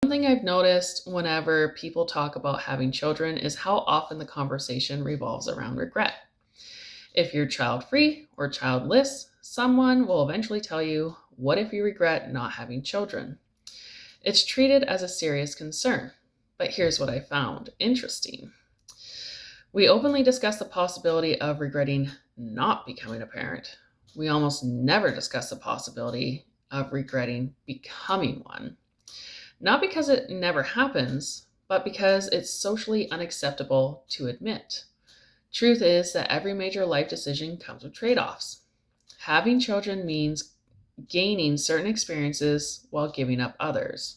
One thing I've noticed whenever people talk about having children is how often the conversation revolves around regret. If you're child free or childless, someone will eventually tell you, "What if you regret not having children?" It's treated as a serious concern. But here's what I found interesting. We openly discuss the possibility of regretting not becoming a parent. We almost never discuss the possibility of regretting becoming one. Not because it never happens, but because it's socially unacceptable to admit. Truth is that every major life decision comes with trade offs. Having children means gaining certain experiences while giving up others.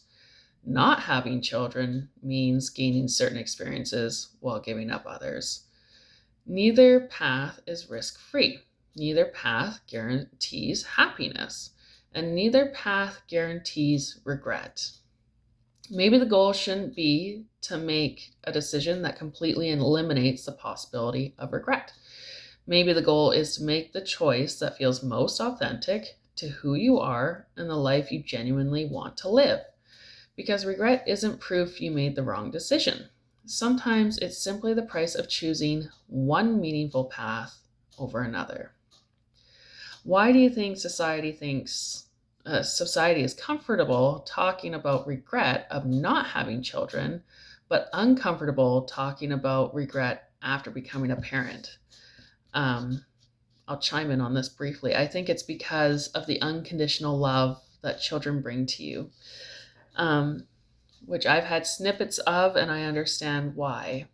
Not having children means gaining certain experiences while giving up others. Neither path is risk free. Neither path guarantees happiness, and neither path guarantees regret. Maybe the goal shouldn't be to make a decision that completely eliminates the possibility of regret. Maybe the goal is to make the choice that feels most authentic to who you are and the life you genuinely want to live. Because regret isn't proof you made the wrong decision. Sometimes it's simply the price of choosing one meaningful path over another. Why do you think society is comfortable talking about regret of not having children, but uncomfortable talking about regret after becoming a parent? Um, I'll chime in on this briefly. I think it's because of the unconditional love that children bring to you, um, which I've had snippets of, and I understand why.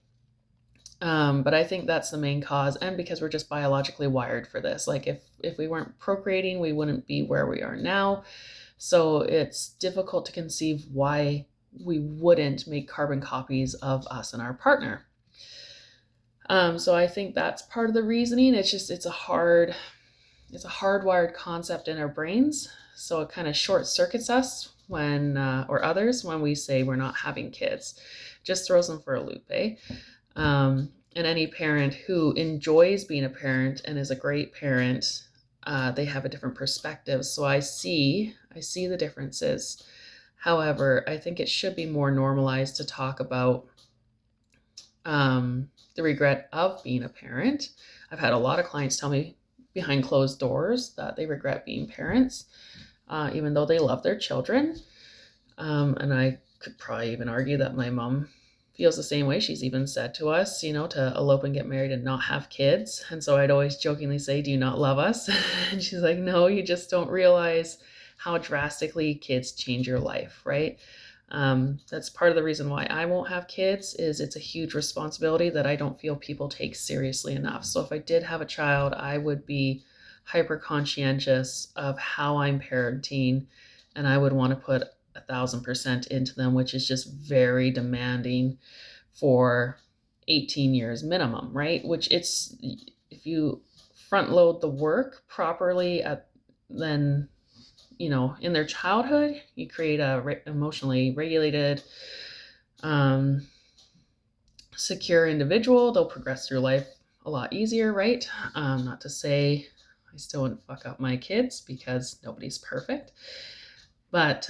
But I think that's the main cause, and because we're just biologically wired for this. Like if we weren't procreating, we wouldn't be where we are now. So it's difficult to conceive why we wouldn't make carbon copies of us and our partner. So I think that's part of the reasoning. It's a hardwired concept in our brains. So it kind of short circuits us when, or others, when we say we're not having kids. Just throws them for a loop, eh? And any parent who enjoys being a parent and is a great parent, they have a different perspective. So I see the differences. However, I think it should be more normalized to talk about the regret of being a parent. I've had a lot of clients tell me behind closed doors that they regret being parents, even though they love their children. And I could probably even argue that my mom feels the same way. She's even said to us, to elope and get married and not have kids. And so I'd always jokingly say, "Do you not love us?" And she's like, "No, you just don't realize how drastically kids change your life," right? That's part of the reason why I won't have kids is it's a huge responsibility that I don't feel people take seriously enough. So if I did have a child, I would be hyper conscientious of how I'm parenting, and I would want to put 1,000% into them, which is just very demanding for 18 years minimum, right? Which it's if you front load the work properly then in their childhood, you create a emotionally regulated, um, secure individual. They'll progress through life a lot easier, right? Not to say I still wouldn't fuck up my kids because nobody's perfect. But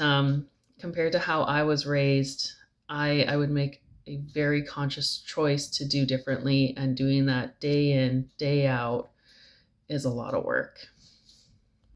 compared to how I was raised, I would make a very conscious choice to do differently, and doing that day in, day out is a lot of work.